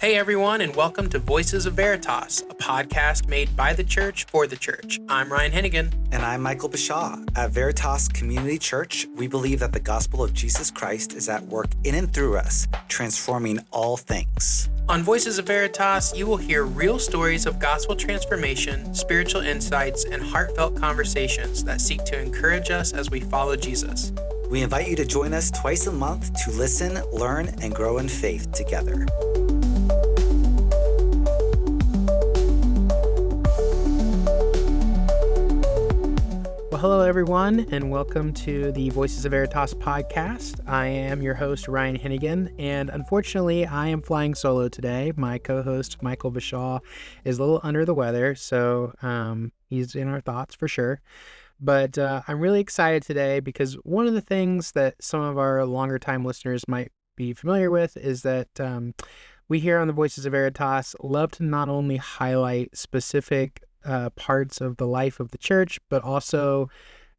Hey everyone, and welcome to Voices of Veritas, a podcast made by the church for the church. I'm Ryan Hennigan. And I'm Michael Bashaw. At Veritas Community Church, we believe that the gospel of Jesus Christ is at work in and through us, transforming all things. On Voices of Veritas, you will hear real stories of gospel transformation, spiritual insights, and heartfelt conversations that seek to encourage us as we follow Jesus. We invite you to join us twice a month to listen, learn, and grow in faith together. Hello, everyone, and welcome to the Voices of Veritas podcast. I am your host, Ryan Hennigan, and unfortunately, I am flying solo today. My co-host, Michael Bashaw, is a little under the weather, so he's in our thoughts for sure. But I'm really excited today because one of the things that some of our longer time listeners might be familiar with is that we here on the Voices of Veritas love to not only highlight specific parts of the life of the church, but also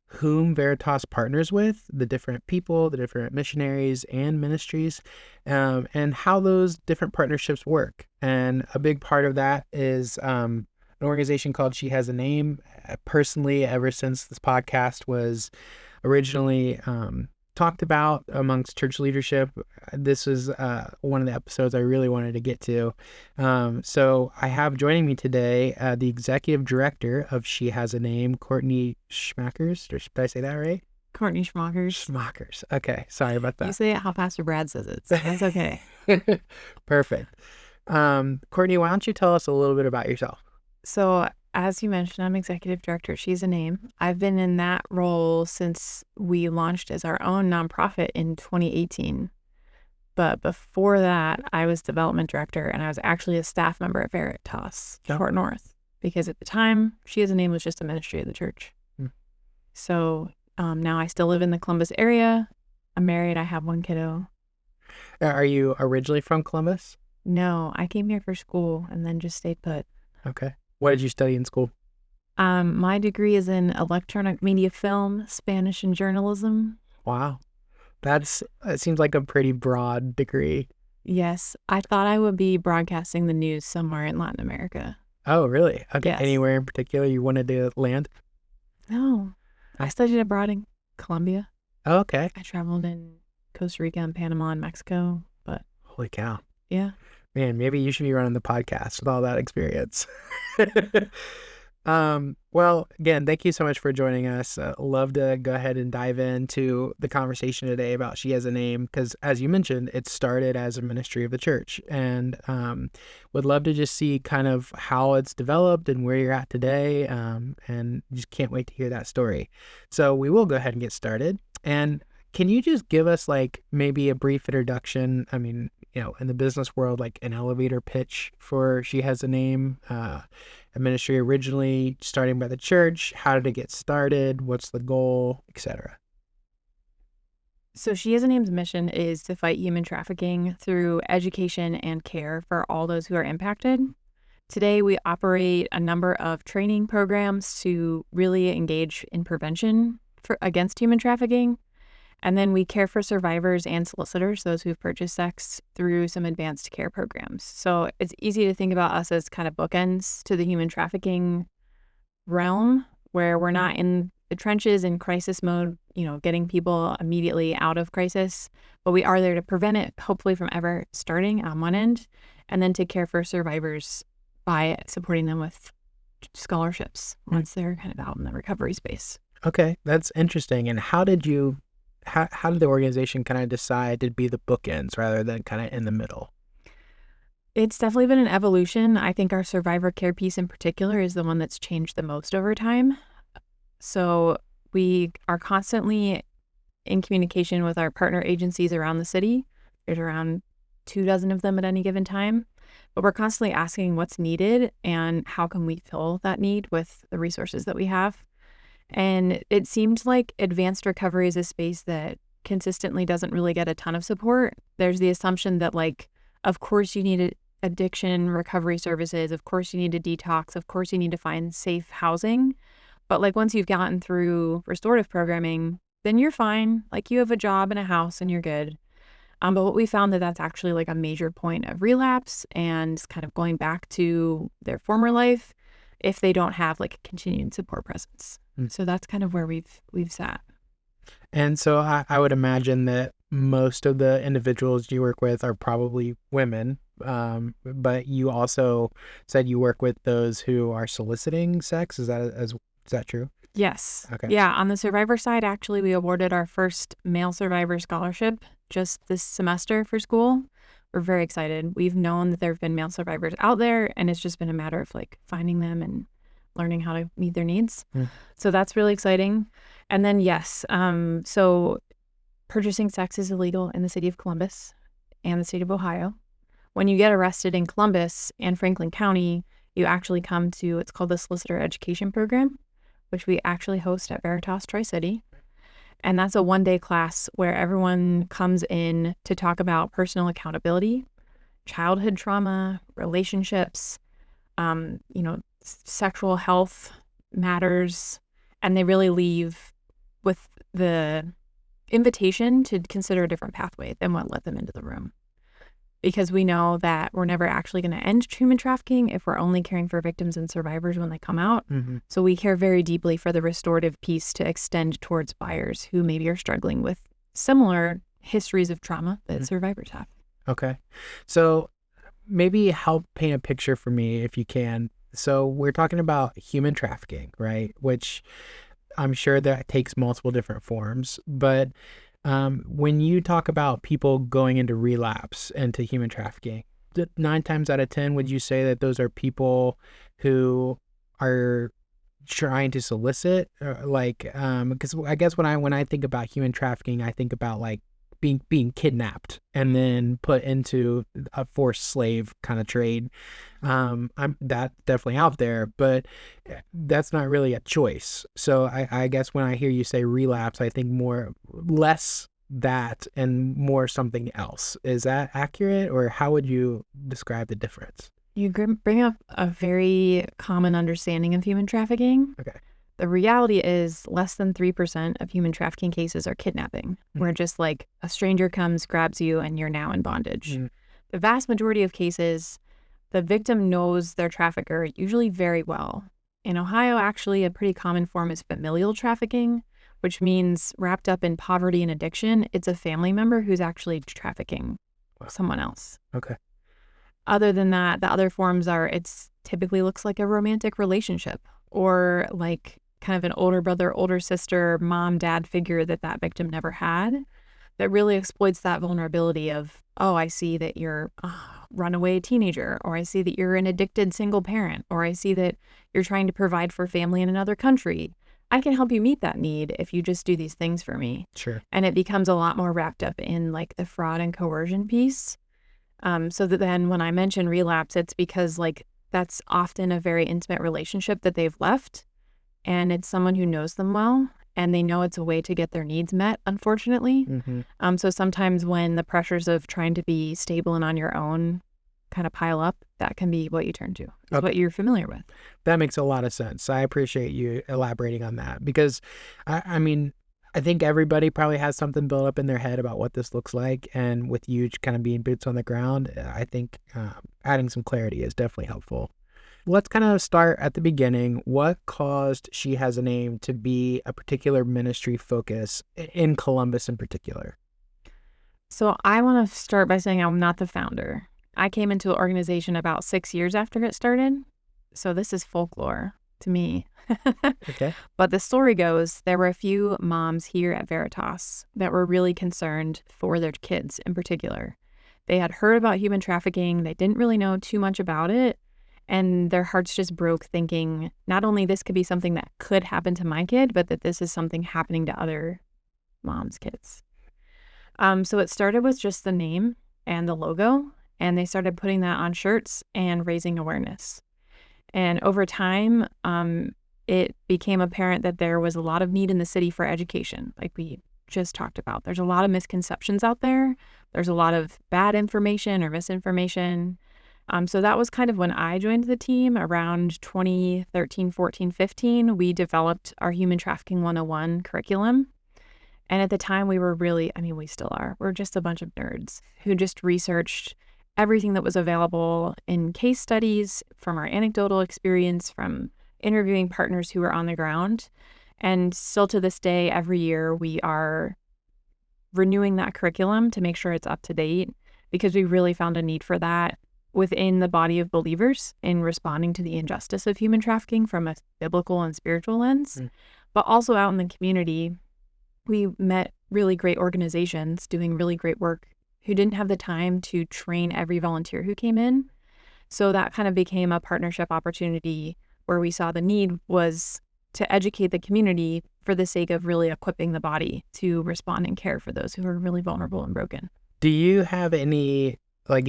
whom Veritas partners with, the different people, the different missionaries and ministries, and how those different partnerships work. And a big part of that is an organization called She Has a Name. Personally, ever since this podcast was originally talked about amongst church leadership, this is one of the episodes I really wanted to get to. So I have joining me today the Executive Director of She Has a Name, Courtney Schmackers. Did I say that right? Courtney Schmackers. Schmackers. Okay, sorry about that. You say it how Pastor Brad says it, so that's okay. Perfect. Courtney, why don't you tell us a little bit about yourself? So, as you mentioned, I'm Executive Director. She's a Name. I've been in that role since we launched as our own nonprofit in 2018. But before that, I was Development Director, and I was actually a staff member at Veritas, Fort North, because at the time, She Has a Name was just a ministry of the church. So now I still live in the Columbus area. I'm married. I have one kiddo. Are you originally from Columbus? No, I came here for school and then just stayed put. Okay. What did you study in school? My degree is in electronic media film, Spanish, and journalism. Wow. It seems like a pretty broad degree. Yes. I thought I would be broadcasting the news somewhere in Latin America. Oh, really? Okay. Yes. Anywhere in particular you wanted to land? No. I studied abroad in Colombia. Oh, okay. I traveled in Costa Rica and Panama and Mexico, but... Holy cow. Yeah. Man, maybe you should be running the podcast with all that experience. Well, again, thank you so much for joining us. Love to go ahead and dive into the conversation today about She Has a Name, because as you mentioned, it started as a ministry of the church, and would love to just see kind of how it's developed and where you're at today, and just can't wait to hear that story. So we will go ahead and get started. And can you just give us like maybe a brief introduction? I mean, in the business world, like an elevator pitch for She Has a Name, a ministry originally starting by the church. How did it get started? What's the goal, etc.? So She Has a Name's mission is to fight human trafficking through education and care for all those who are impacted. Today, we operate a number of training programs to really engage in prevention against human trafficking. And then we care for survivors and solicitors, those who've purchased sex, through some advanced care programs. So it's easy to think about us as kind of bookends to the human trafficking realm, where we're not in the trenches in crisis mode, getting people immediately out of crisis, but we are there to prevent it, hopefully from ever starting on one end, and then to care for survivors by supporting them with scholarships once they're kind of out in the recovery space. Okay, that's interesting. And how did the organization kind of decide to be the bookends rather than kind of in the middle? It's definitely been an evolution. I think our survivor care piece in particular is the one that's changed the most over time. So we are constantly in communication with our partner agencies around the city. There's around 24 of them at any given time. But we're constantly asking what's needed and how can we fill that need with the resources that we have. And it seemed like advanced recovery is a space that consistently doesn't really get a ton of support. There's the assumption that, of course you need addiction recovery services. Of course you need a detox. Of course you need to find safe housing. But once you've gotten through restorative programming, then you're fine. You have a job and a house and you're good. But what we found that's actually like a major point of relapse and kind of going back to their former life if they don't have like a continuing support presence. So that's kind of where we've sat. And so I would imagine that most of the individuals you work with are probably women, but you also said you work with those who are soliciting sex. Is that true? Yes. Okay. Yeah. On the survivor side, actually, we awarded our first male survivor scholarship just this semester for school. We're very excited. We've known that there have been male survivors out there, and it's just been a matter of like finding them and learning how to meet their needs. So that's really exciting. And then, yes, so purchasing sex is illegal in the city of Columbus and the state of Ohio. When you get arrested in Columbus and Franklin County, you actually come to, it's called the Solicitor Education Program, which we actually host at Veritas Tri-City. And that's a one-day class where everyone comes in to talk about personal accountability, childhood trauma, relationships, sexual health matters, and they really leave with the invitation to consider a different pathway than what led them into the room. Because we know that we're never actually going to end human trafficking if we're only caring for victims and survivors when they come out. So we care very deeply for the restorative piece to extend towards buyers who maybe are struggling with similar histories of trauma that survivors have. Okay. So maybe help paint a picture for me if you can. So we're talking about human trafficking, right? Which I'm sure that takes multiple different forms, but when you talk about people going into relapse into human trafficking, 9 times out of 10, would you say that those are people who are trying to solicit, because I guess when I think about human trafficking, I think about like being kidnapped and then put into a forced slave kind of trade. That's definitely out there, but that's not really a choice. So I guess when I hear you say relapse, I think less that and more something else. Is that accurate, or how would you describe the difference? You bring up a very common understanding of human trafficking. Okay. The reality is less than 3% of human trafficking cases are kidnapping, where just like a stranger comes, grabs you, and you're now in bondage. The vast majority of cases, the victim knows their trafficker usually very well. In Ohio, actually, a pretty common form is familial trafficking, which means wrapped up in poverty and addiction, it's a family member who's actually trafficking someone else. Okay. Other than that, the other forms it's typically looks like a romantic relationship or like kind of an older brother, older sister, mom, dad figure that victim never had that really exploits that vulnerability of, oh, I see that you're a runaway teenager, or I see that you're an addicted single parent, or I see that you're trying to provide for family in another country. I can help you meet that need if you just do these things for me. Sure. And it becomes a lot more wrapped up in like the fraud and coercion piece. So that then when I mention relapse, it's because like that's often a very intimate relationship that they've left, and it's someone who knows them well, and they know it's a way to get their needs met, unfortunately. So sometimes when the pressures of trying to be stable and on your own kind of pile up, that can be what you turn to. It's what you're familiar with. That makes a lot of sense. I appreciate you elaborating on that because, I mean, I think everybody probably has something built up in their head about what this looks like. And with you kind of being boots on the ground, I think adding some clarity is definitely helpful. Let's kind of start at the beginning. What caused She Has a Name to be a particular ministry focus in Columbus in particular? So I want to start by saying I'm not the founder. I came into the organization about 6 years after it started. So this is folklore to me. Okay. But the story goes, there were a few moms here at Veritas that were really concerned for their kids in particular. They had heard about human trafficking. They didn't really know too much about it. And their hearts just broke thinking not only this could be something that could happen to my kid, but that this is something happening to other moms' kids. So it started with just the name and the logo, and they started putting that on shirts and raising awareness. And over time, it became apparent that there was a lot of need in the city for education, like we just talked about. There's a lot of misconceptions out there. There's a lot of bad information or misinformation. So that was kind of when I joined the team around 2013, 14, 15. We developed our Human Trafficking 101 curriculum. And at the time we were we still are. We're just a bunch of nerds who just researched everything that was available in case studies, from our anecdotal experience, from interviewing partners who were on the ground. And still to this day, every year we are renewing that curriculum to make sure it's up to date, because we really found a need for that within the body of believers in responding to the injustice of human trafficking from a biblical and spiritual lens. But also out in the community, we met really great organizations doing really great work who didn't have the time to train every volunteer who came in. So that kind of became a partnership opportunity where we saw the need was to educate the community for the sake of really equipping the body to respond and care for those who are really vulnerable and broken. Do you have any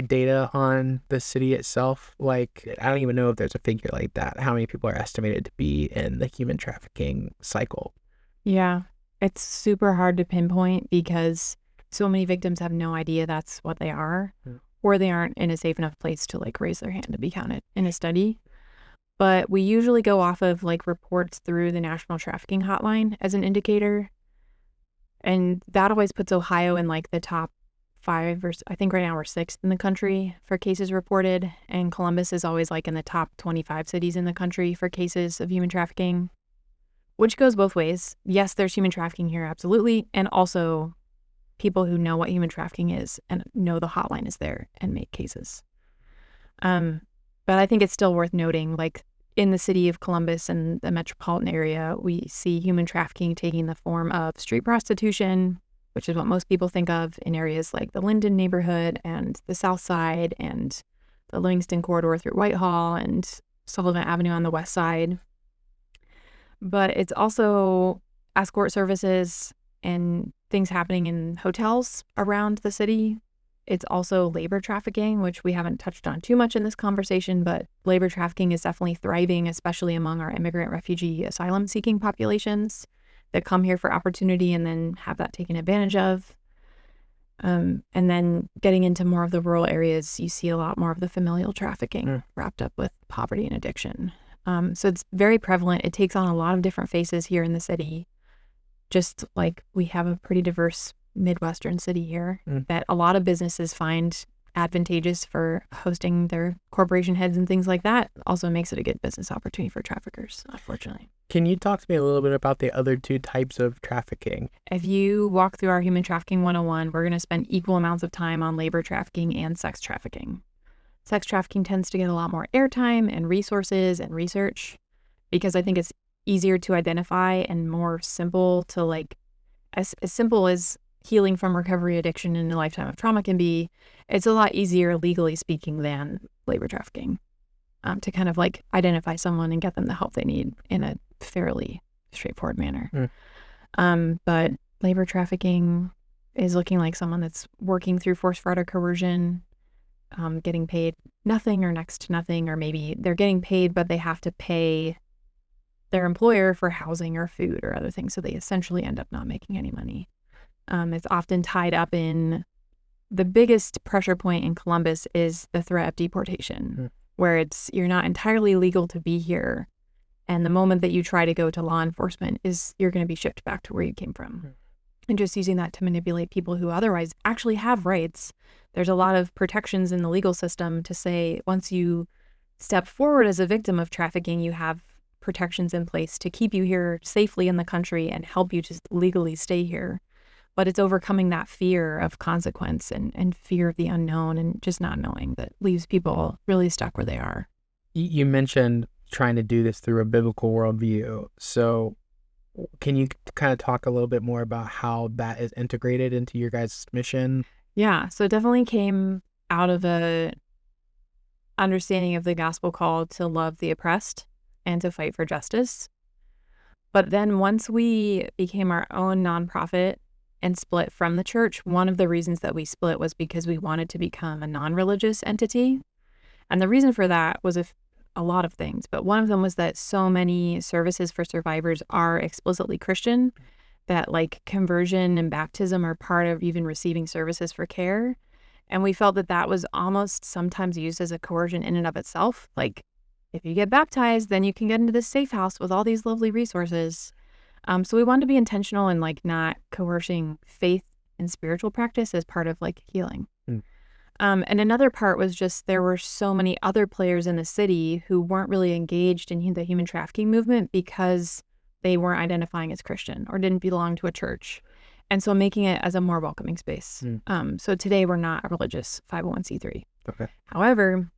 data on the city itself? I don't even know if there's a figure like that. How many people are estimated to be in the human trafficking cycle? Yeah, it's super hard to pinpoint because so many victims have no idea that's what they are, or they aren't in a safe enough place to raise their hand to be counted in a study. But we usually go off of reports through the National Trafficking Hotline as an indicator. And that always puts Ohio in the top 5, or I think right now we're 6th in the country for cases reported. And Columbus is always in the top 25 cities in the country for cases of human trafficking, which goes both ways. Yes, there's human trafficking here, absolutely. And also people who know what human trafficking is and know the hotline is there and make cases. But I think it's still worth noting, in the city of Columbus and the metropolitan area, we see human trafficking taking the form of street prostitution, which is what most people think of in areas like the Linden neighborhood and the South Side and the Livingston corridor through Whitehall and Sullivan Avenue on the West Side. But it's also escort services and things happening in hotels around the city. It's also labor trafficking, which we haven't touched on too much in this conversation, but labor trafficking is definitely thriving, especially among our immigrant, refugee, asylum-seeking populations that come here for opportunity and then have that taken advantage of. And then getting into more of the rural areas, you see a lot more of the familial trafficking wrapped up with poverty and addiction. So it's very prevalent. It takes on a lot of different faces here in the city. Just we have a pretty diverse Midwestern city here that a lot of businesses find advantageous for hosting their corporation heads and things like that. Also makes it a good business opportunity for traffickers, unfortunately. Can you talk to me a little bit about the other 2 types of trafficking? If you walk through our Human Trafficking 101, we're going to spend equal amounts of time on labor trafficking and sex trafficking. Sex trafficking tends to get a lot more airtime and resources and research because I think it's easier to identify and more simple to as simple as healing from recovery addiction in a lifetime of trauma can be. It's a lot easier, legally speaking, than labor trafficking to kind of identify someone and get them the help they need in a fairly straightforward manner. But labor trafficking is looking like someone that's working through forced fraud or coercion, getting paid nothing or next to nothing, or maybe they're getting paid, but they have to pay their employer for housing or food or other things. So they essentially end up not making any money. It's often tied up in the biggest pressure point in Columbus is the threat of deportation, where you're not entirely legal to be here. And the moment that you try to go to law enforcement you're going to be shipped back to where you came from. And just using that to manipulate people who otherwise actually have rights. There's a lot of protections in the legal system to say once you step forward as a victim of trafficking, you have protections in place to keep you here safely in the country and help you to legally stay here. But it's overcoming that fear of consequence and fear of the unknown and just not knowing that leaves people really stuck where they are. You mentioned trying to do this through a biblical worldview. So can you kind of talk a little bit more about how that is integrated into your guys' mission? Yeah, so it definitely came out of a understanding of the gospel call to love the oppressed and to fight for justice. But then once we became our own nonprofit and split from the church, one of the reasons that we split was because we wanted to become a non-religious entity. And the reason for that was a lot of things, but one of them was that so many services for survivors are explicitly Christian, that conversion and baptism are part of even receiving services for care. And we felt that that was almost sometimes used as a coercion in and of itself. If you get baptized, then you can get into this safe house with all these lovely resources. So we wanted to be intentional and like not coercing faith and spiritual practice as part of like healing. And another part was just there were so many other players in the city who weren't really engaged in the human trafficking movement because they weren't identifying as Christian or didn't belong to a church. And so making it as a more welcoming space. So today we're not a religious 501c3. Okay. However,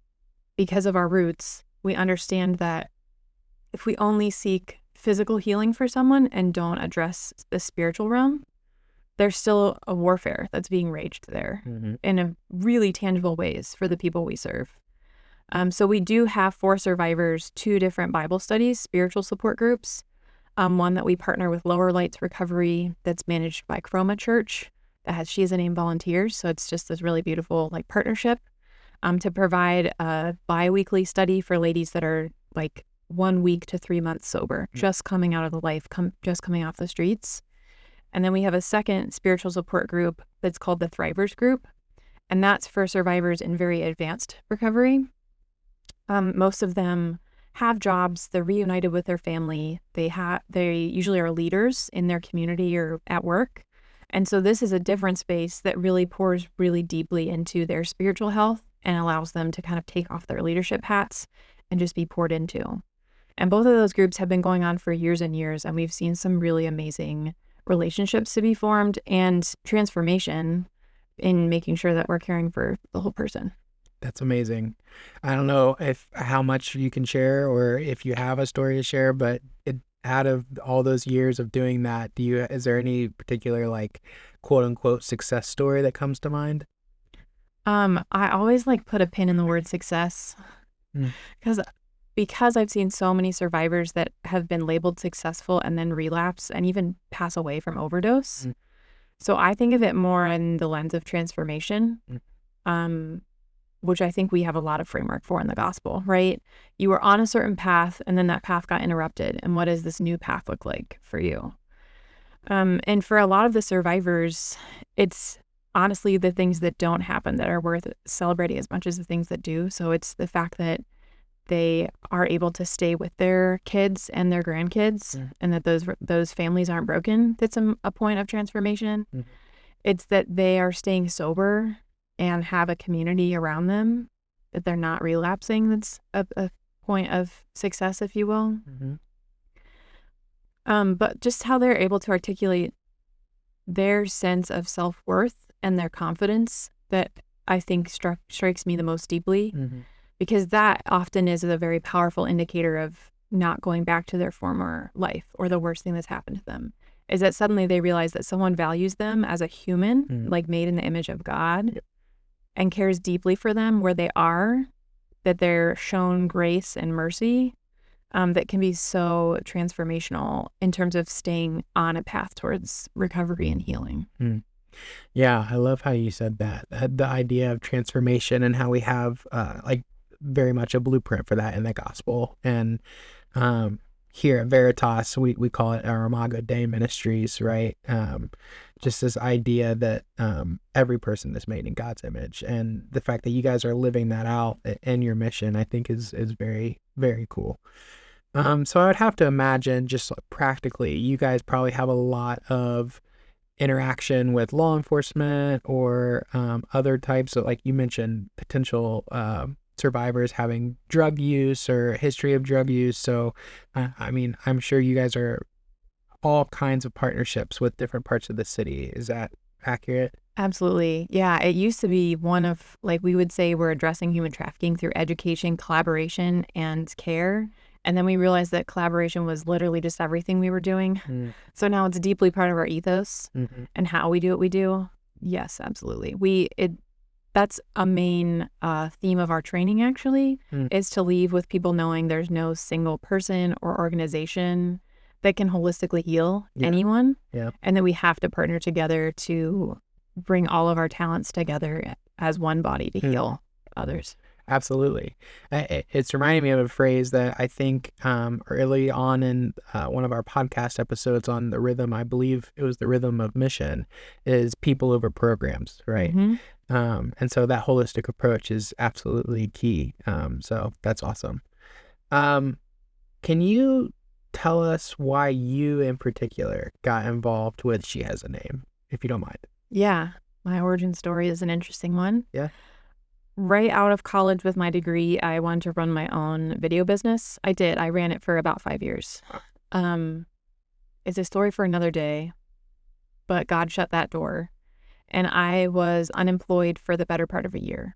because of our roots, we understand that if we only seek physical healing for someone and don't address the spiritual realm, there's still a warfare that's being waged there in a really tangible ways for the people we serve. So we do have for survivors 2 different Bible studies, spiritual support groups. One that we partner with Lower Lights Recovery that's managed by Chroma Church that has She Is a Name volunteers. So it's just this really beautiful like partnership to provide a bi-weekly study for ladies that are like 1 week to 3 months sober, just coming out of the life, just coming off the streets. And then we have a second spiritual support group that's called the Thrivers Group, and that's for survivors in very advanced recovery. Most of them have jobs, they're reunited with their family, they usually are leaders in their community or at work. And so this is a different space that really pours really deeply into their spiritual health and allows them to kind of take off their leadership hats and just be poured into. And both of those groups have been going on for years and years, and we've seen some really amazing relationships to be formed and transformation in making sure that we're caring for the whole person. That's amazing. I don't know how much you can share or if you have a story to share, but out of all those years of doing that, is there any particular like quote unquote success story that comes to mind? I always like put a pin in the word success because I've seen so many survivors that have been labeled successful and then relapse and even pass away from overdose. So I think of it more in the lens of transformation, which I think we have a lot of framework for in the gospel, right? You were on a certain path and then that path got interrupted. And what does this new path look like for you? And for a lot of the survivors, it's honestly the things that don't happen that are worth celebrating as much as the things that do. So it's the fact that they are able to stay with their kids and their grandkids and that those families aren't broken. That's a point of transformation. It's that they are staying sober and have a community around them, that they're not relapsing. That's a point of success, if you will. But just how they're able to articulate their sense of self-worth and their confidence that I think strikes me the most deeply. Because that often is a very powerful indicator of not going back to their former life or the worst thing that's happened to them, is that suddenly they realize that someone values them as a human, like made in the image of God, and cares deeply for them where they are, that they're shown grace and mercy that can be so transformational in terms of staying on a path towards recovery and healing. Yeah, I love how you said that. The idea of transformation and how we have like very much a blueprint for that in the gospel. And here at Veritas, we call it our Imago Dei ministries, right? Just this idea that every person is made in God's image. And the fact that you guys are living that out in your mission, I think is very, very cool. So I would have to imagine just practically, you guys probably have a lot of interaction with law enforcement or other types of, like you mentioned, potential survivors having drug use or history of drug use. So, I mean, I'm sure you guys are all kinds of partnerships with different parts of the city. Is that accurate? Absolutely. Yeah. It used to be one of, like, we would say we're addressing human trafficking through education, collaboration, and care. And then we realized that collaboration was literally just everything we were doing. So now it's deeply part of our ethos and how we do what we do. Yes, absolutely. That's a main theme of our training, actually, is to leave with people knowing there's no single person or organization that can holistically heal anyone. And that we have to partner together to bring all of our talents together as one body to heal others. Absolutely. It's reminding me of a phrase that I think early on in one of our podcast episodes on the rhythm, I believe it was the rhythm of mission, is people over programs, right? And so that holistic approach is absolutely key. So that's awesome. Can you tell us why you in particular got involved with She Has a Name, if you don't mind. Yeah, my origin story is an interesting one. Yeah. Right out of college with my degree, I wanted to run my own video business. I did. I ran it for about 5 years. It's a story for another day, but God shut that door. And I was unemployed for the better part of a year.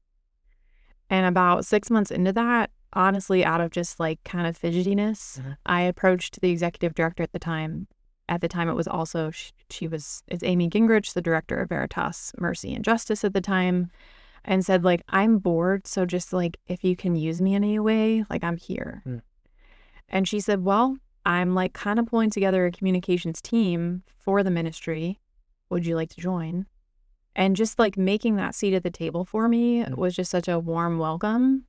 And about 6 months into that, honestly, out of just like kind of fidgetiness, I approached the executive director at the time. At the time, it was also, it's Amy Gingrich, the director of Veritas, Mercy and Justice at the time, and said, like, I'm bored. So just like, if you can use me in any way, like, I'm here. And she said, well, I'm like kind of pulling together a communications team for the ministry. Would you like to join? And just like making that seat at the table for me was just such a warm welcome,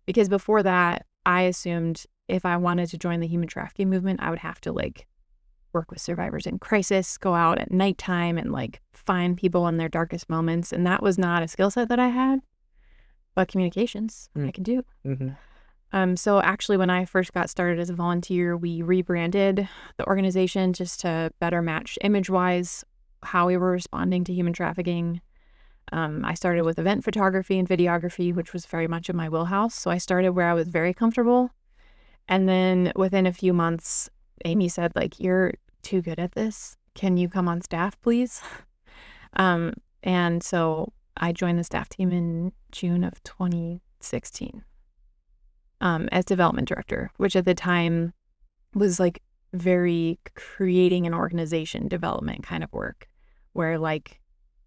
because before that, I assumed if I wanted to join the human trafficking movement, I would have to like work with survivors in crisis, go out at nighttime and like find people in their darkest moments. And that was not a skill set that I had, but communications I can do. So actually, when I first got started as a volunteer, we rebranded the organization just to better match image-wise how we were responding to human trafficking. I started with event photography and videography, which was very much in my wheelhouse. So I started where I was very comfortable. And then within a few months, Amy said, like, you're too good at this. Can you come on staff, please? And so I joined the staff team in June of 2016 as development director, which at the time was like very creating an organization development kind of work, where like,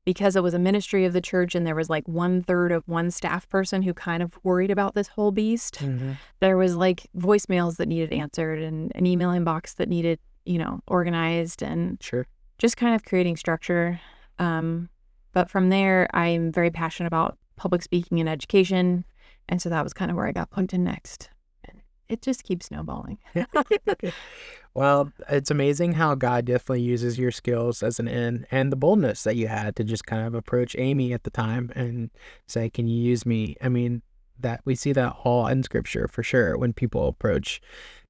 because it was a ministry of the church and there was like 1/3 of one staff person who kind of worried about this whole beast, there was like voicemails that needed answered and an email inbox that needed, organized, and just kind of creating structure. But from there, I'm very passionate about public speaking and education. And so that was kind of where I got plugged in next. It just keeps snowballing. Well, it's amazing how God definitely uses your skills as an in and the boldness that you had to just kind of approach Amy at the time and say, can you use me? I mean, that we see that all in scripture for sure, when people approach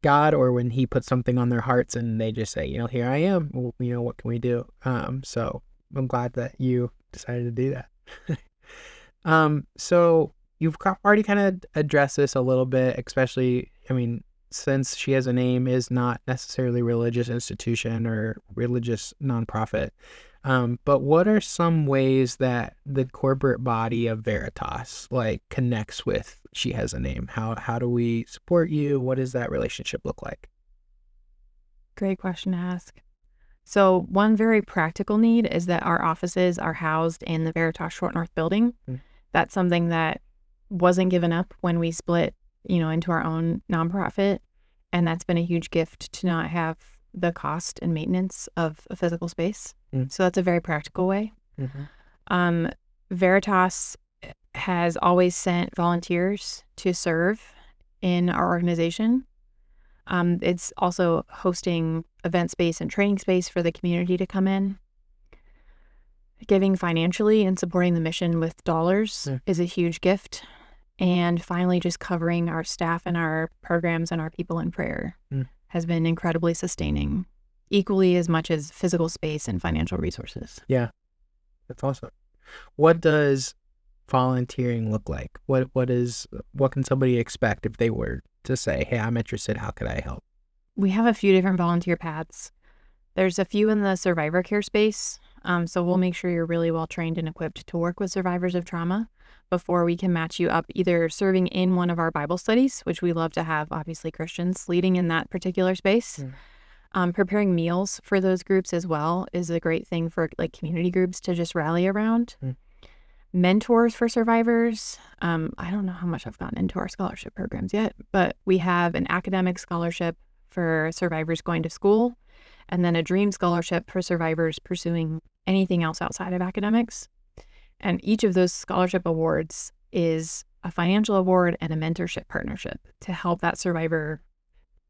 God or when he puts something on their hearts and they just say, here I am, what can we do? So I'm glad that you decided to do that. So you've already kind of addressed this a little bit, especially, since She Has a Name is not necessarily a religious institution or religious nonprofit. But what are some ways that the corporate body of Veritas connects with She Has a Name? How do we support you? What does that relationship look like? Great question to ask. So one very practical need is that our offices are housed in the Veritas Short North building. That's something that wasn't given up when we split, into our own nonprofit. And that's been a huge gift to not have the cost and maintenance of a physical space. So that's a very practical way. Veritas has always sent volunteers to serve in our organization. It's also hosting event space and training space for the community to come in. Giving financially and supporting the mission with dollars is a huge gift. And finally, just covering our staff and our programs and our people in prayer has been incredibly sustaining, equally as much as physical space and financial resources. Yeah, that's awesome. What does volunteering look like? What can somebody expect if they were to say, hey, I'm interested, how could I help? We have a few different volunteer paths. There's a few in the survivor care space. So we'll make sure you're really well trained and equipped to work with survivors of trauma before we can match you up either serving in one of our Bible studies, which we love to have, obviously, Christians leading in that particular space. Preparing meals for those groups as well is a great thing for community groups to just rally around. Mentors for survivors. I don't know how much I've gotten into our scholarship programs yet, but we have an academic scholarship for survivors going to school, and then a dream scholarship for survivors pursuing anything else outside of academics. And each of those scholarship awards is a financial award and a mentorship partnership to help that survivor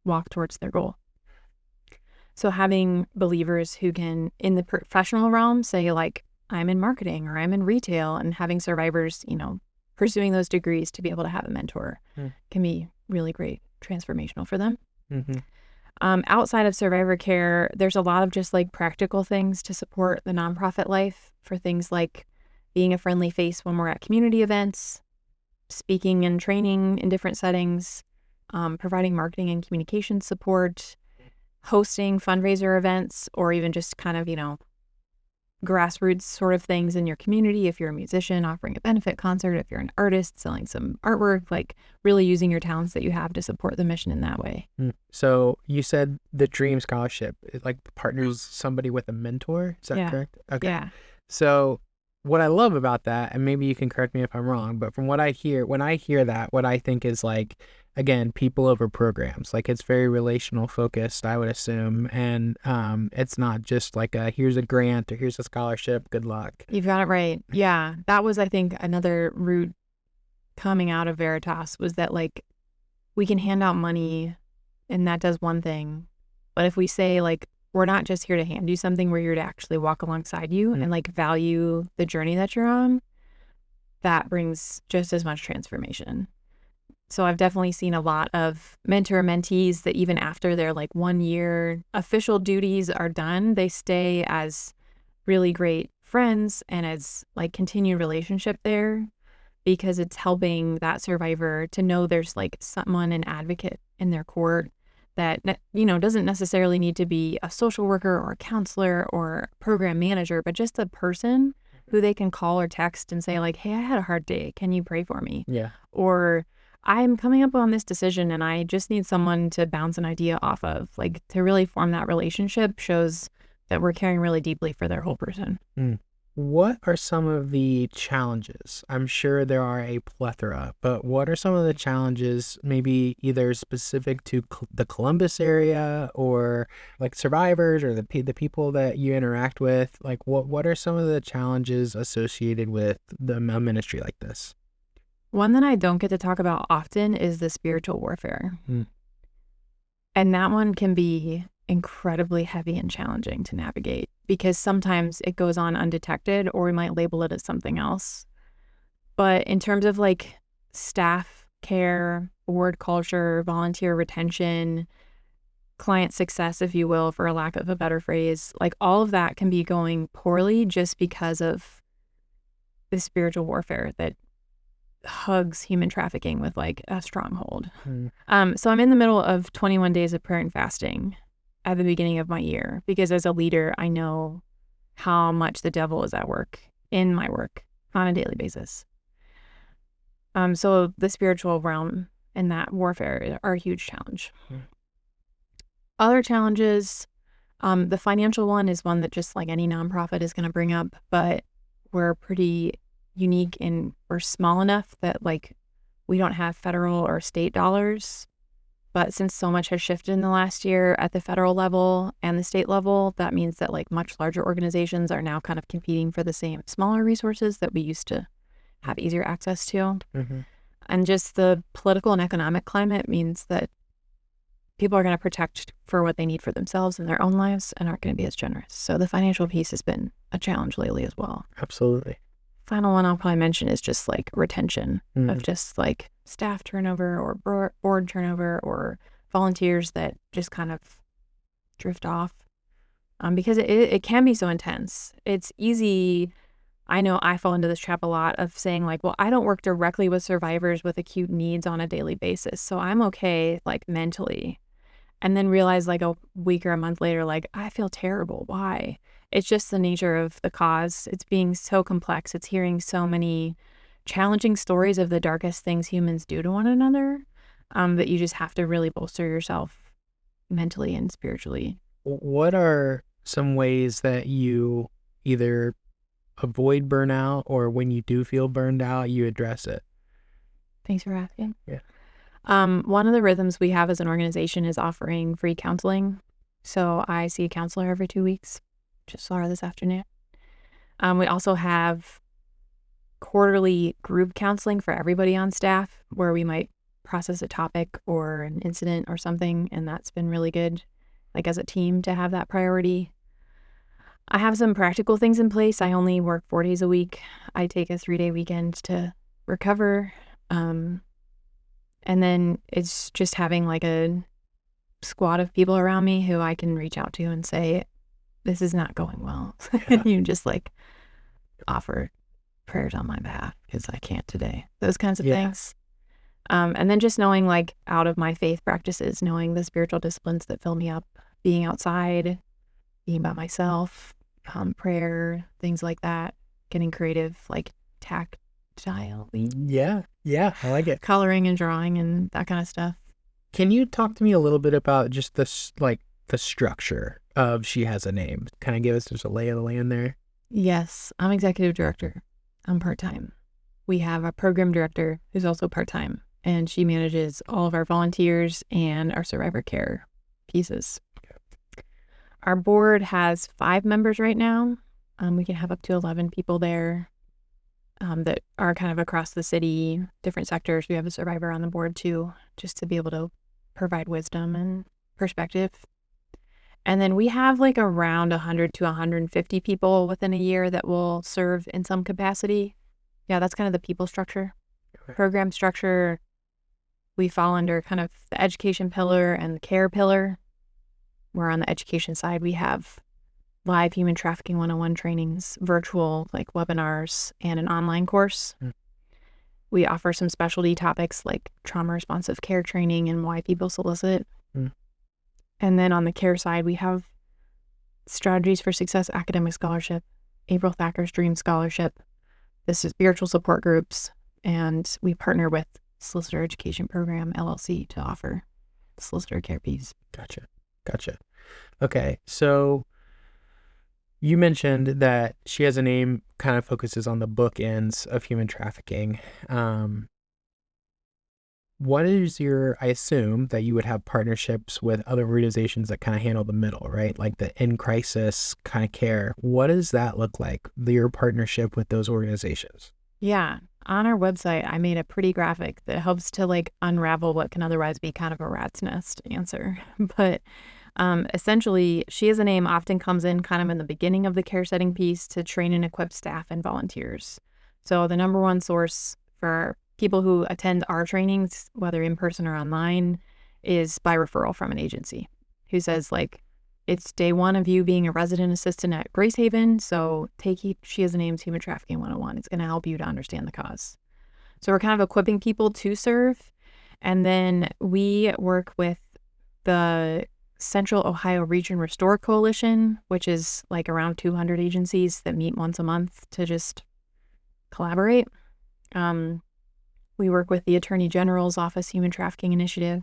walk towards their goal. So having believers who can, in the professional realm, say I'm in marketing or I'm in retail, and having survivors, pursuing those degrees to be able to have a mentor can be really great, transformational for them. Outside of survivor care, there's a lot of just like practical things to support the nonprofit life for things like being a friendly face when we're at community events, speaking and training in different settings, providing marketing and communication support, hosting fundraiser events, or even just kind of, grassroots sort of things in your community. If you're a musician, offering a benefit concert, if you're an artist, selling some artwork, like really using your talents that you have to support the mission in that way. So you said the Dream Scholarship, it like partners somebody with a mentor. Is that correct? Okay. Yeah. So what I love about that, and maybe you can correct me if I'm wrong, but from what I hear, when I hear that, what I think is like, again, people over programs. Like it's very relational focused, I would assume. And it's not just like here's a grant or here's a scholarship, good luck. You've got it right. Yeah. That was, I think, another route coming out of Veritas was that like we can hand out money and that does one thing. But if we say like, we're not just here to hand you something, we're here to actually walk alongside you and like value the journey that you're on, that brings just as much transformation. So I've definitely seen a lot of mentor-mentees that even after their like 1 year official duties are done, they stay as really great friends and as like continued relationship there because it's helping that survivor to know there's like someone, an advocate in their court that, doesn't necessarily need to be a social worker or a counselor or program manager, but just a person who they can call or text and say like, hey, I had a hard day. Can you pray for me? Yeah. Or I'm coming up on this decision and I just need someone to bounce an idea off of. Like to really form that relationship shows that we're caring really deeply for their whole person. What are some of the challenges? I'm sure there are a plethora, but what are some of the challenges, maybe either specific to the Columbus area or like survivors or the people that you interact with? Like what are some of the challenges associated with a ministry like this? One that I don't get to talk about often is the spiritual warfare. And that one can be incredibly heavy and challenging to navigate because sometimes it goes on undetected or we might label it as something else. But in terms of like staff care, board culture, volunteer retention, client success, if you will, for a lack of a better phrase, like all of that can be going poorly just because of the spiritual warfare that hugs human trafficking with like a stronghold. So I'm in the middle of 21 days of prayer and fasting at the beginning of my year because as a leader, I know how much the devil is at work in my work on a daily basis. So the spiritual realm and that warfare are a huge challenge. Other challenges, the financial one is one that just like any nonprofit is going to bring up, but we're pretty unique and we're small enough that like we don't have federal or state dollars. But since so much has shifted in the last year at the federal level and the state level, that means that like much larger organizations are now kind of competing for the same smaller resources that we used to have easier access to. And just the political and economic climate means that people are going to protect for what they need for themselves in their own lives and aren't going to be as generous. So the financial piece has been a challenge lately as well. Absolutely. Final one I'll probably mention is just like retention of just like staff turnover or board turnover or volunteers that just kind of drift off because it can be so intense. It's easy. I know I fall into this trap a lot of saying like, well, I don't work directly with survivors with acute needs on a daily basis. So I'm okay like mentally. And then realize like a week or a month later, like I feel terrible. Why? It's just the nature of the cause. It's being so complex. It's hearing so many challenging stories of the darkest things humans do to one another that you just have to really bolster yourself mentally and spiritually. What are some ways that you either avoid burnout or when you do feel burned out, you address it? Thanks for asking. Yeah. One of the rhythms we have as an organization is offering free counseling. So I see a counselor every 2 weeks. Just saw her this afternoon. We also have quarterly group counseling for everybody on staff where we might process a topic or an incident or something. And that's been really good, like as a team to have that priority. I have some practical things in place. I only work 4 days a week. I take a 3-day weekend to recover. And then it's just having like a squad of people around me who I can reach out to and say, this is not going well. Yeah. And you just like offer prayers on my behalf because I can't today. Those kinds of things. And then just knowing like out of my faith practices, knowing the spiritual disciplines that fill me up, being outside, being by myself, prayer, things like that, getting creative, like tactile. Yeah, I like it. Coloring and drawing and that kind of stuff. Can you talk to me a little bit about just this, like the structure of She Has a Name? Kind of give us just a lay of the land there. Yes, I'm executive director. I'm part-time. We have a program director who's also part-time, and she manages all of our volunteers and our survivor care pieces. Okay. Our board has 5 members right now. We can have up to 11 people there that are kind of across the city, different sectors. We have a survivor on the board too, just to be able to provide wisdom and perspective. And then we have like around 100 to 150 people within a year that will serve in some capacity. Yeah, that's kind of the people structure. Okay. Program structure, we fall under kind of the education pillar and the care pillar. Where on the education side, we have live Human Trafficking 101 trainings, virtual like webinars, and an online course. We offer some specialty topics like trauma responsive care training and why people solicit. And then on the care side, we have Strategies for Success Academic Scholarship, April Thacker's Dream Scholarship. This is spiritual support groups, and we partner with Solicitor Education Program, LLC, to offer the solicitor care piece. Gotcha. Okay, so you mentioned that She Has a Name kind of focuses on the bookends of human trafficking. What is I assume that you would have partnerships with other organizations that kind of handle the middle, right? Like the in crisis kind of care. What does that look like, your partnership with those organizations? Yeah. On our website, I made a pretty graphic that helps to like unravel what can otherwise be kind of a rat's nest answer. But essentially, She Has a Name often comes in kind of in the beginning of the care setting piece to train and equip staff and volunteers. So the number one source for people who attend our trainings, whether in person or online, is by referral from an agency who says, like, it's day 1 of you being a resident assistant at Grace Haven, so take She Has a Name's Human Trafficking 101. It's going to help you to understand the cause. So we're kind of equipping people to serve. And then we work with the Central Ohio Region Restore Coalition, which is like around 200 agencies that meet once a month to just collaborate. We work with the Attorney General's Office Human Trafficking Initiative,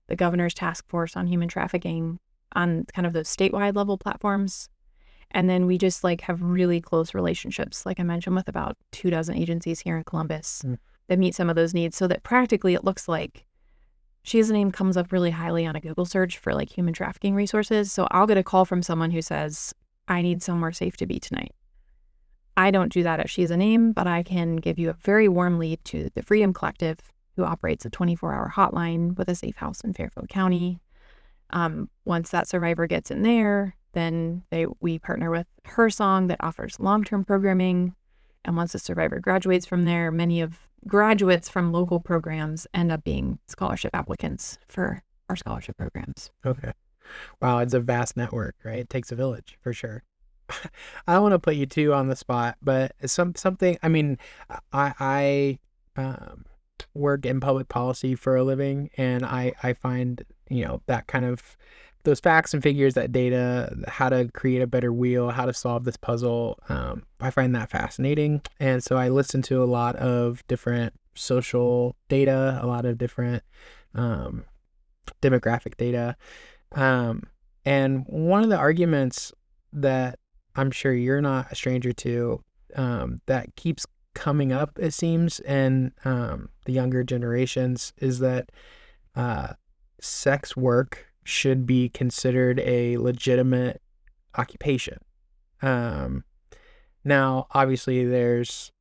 the Governor's Task Force on Human Trafficking on kind of those statewide level platforms. And then we just like have really close relationships, like I mentioned, with about 24 agencies here in Columbus that meet some of those needs, so that practically it looks like She Has a Name comes up really highly on a Google search for like human trafficking resources. So I'll get a call from someone who says, I need somewhere safe to be tonight. I don't do that at She Has a Name, but I can give you a very warm lead to the Freedom Collective, who operates a 24-hour hotline with a safe house in Fairfield County. Once that survivor gets in there, then we partner with Her Song that offers long-term programming. And once the survivor graduates from there, many of graduates from local programs end up being scholarship applicants for our scholarship programs. Okay. Wow, it's a vast network, right? It takes a village for sure. I don't want to put you too on the spot, but something, I mean, I work in public policy for a living, and I find, that kind of those facts and figures, that data, how to create a better wheel, how to solve this puzzle. I find that fascinating. And so I listen to a lot of different social data, a lot of different demographic data. And one of the arguments that I'm sure you're not a stranger to, that keeps coming up, it seems, in the younger generations, is that sex work should be considered a legitimate occupation. Now, obviously, there's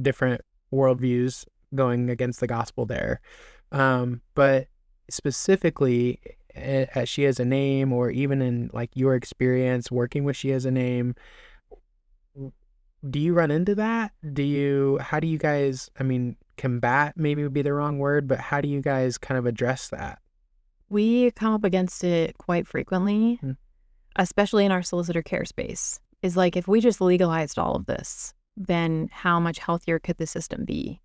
different worldviews going against the gospel there. But specifically at She Has a Name, or even in like your experience working with She Has a Name, do you run into that? How do you guys, combat maybe would be the wrong word, but how do you guys kind of address that? We come up against it quite frequently, especially in our solicitor care space. Is like, if we just legalized all of this, then how much healthier could the system be?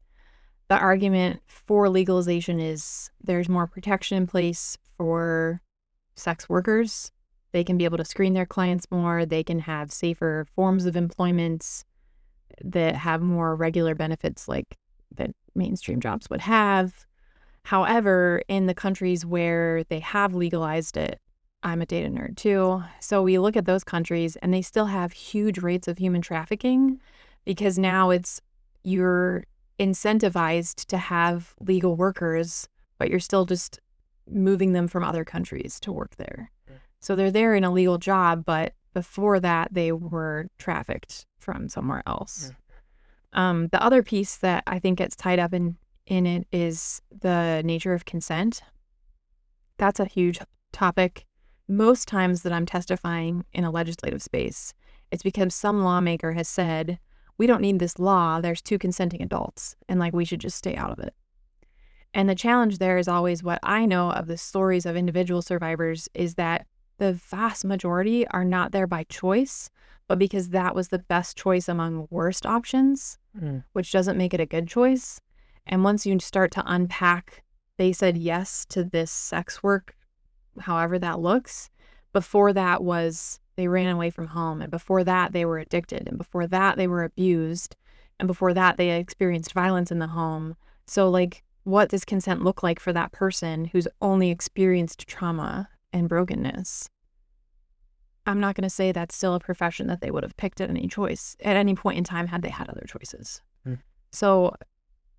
The argument for legalization is there's more protection in place for sex workers. They can be able to screen their clients more. They can have safer forms of employment that have more regular benefits like that mainstream jobs would have. However, in the countries where they have legalized it, I'm a data nerd too. So we look at those countries and they still have huge rates of human trafficking because now you're incentivized to have legal workers, but you're still just moving them from other countries to work there. So they're there in a legal job, but before that, they were trafficked from somewhere else. The other piece that I think gets tied up in it is the nature of consent. That's a huge topic. Most times that I'm testifying in a legislative space, it's because some lawmaker has said, we don't need this law. There's 2 consenting adults, and we should just stay out of it. And the challenge there is always what I know of the stories of individual survivors is that the vast majority are not there by choice, but because that was the best choice among worst options, which doesn't make it a good choice. And once you start to unpack, they said yes to this sex work, however that looks. Before that was they ran away from home. And before that, they were addicted. And before that, they were abused. And before that, they experienced violence in the home. So what does consent look like for that person who's only experienced trauma and brokenness? I'm not going to say that's still a profession that they would have picked at any point in time had they had other choices. So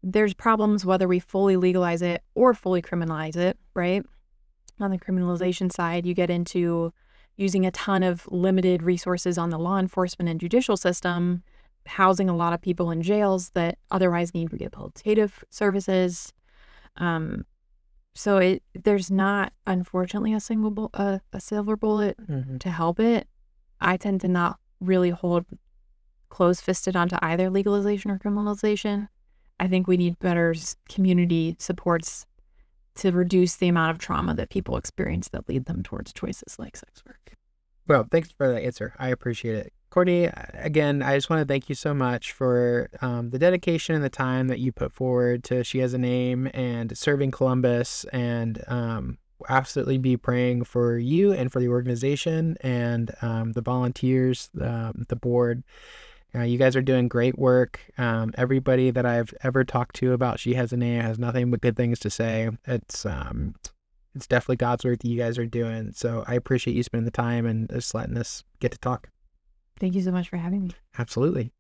there's problems whether we fully legalize it or fully criminalize it, right? On the criminalization side, you get into using a ton of limited resources on the law enforcement and judicial system, housing a lot of people in jails that otherwise need rehabilitative services. So there's not, unfortunately, a silver bullet to help it. I tend to not really hold close-fisted onto either legalization or criminalization. I think we need better community supports to reduce the amount of trauma that people experience that lead them towards choices like sex work. Well, thanks for that answer. I appreciate it. Courtney, again, I just want to thank you so much for the dedication and the time that you put forward to She Has a Name and serving Columbus, and absolutely be praying for you and for the organization and the volunteers, the board. You guys are doing great work. Everybody that I've ever talked to about She Has a Name has nothing but good things to say. It's definitely God's work that you guys are doing. So I appreciate you spending the time and just letting us get to talk. Thank you so much for having me. Absolutely.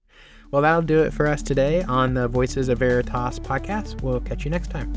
Well, that'll do it for us today on the Voices of Veritas podcast. We'll catch you next time.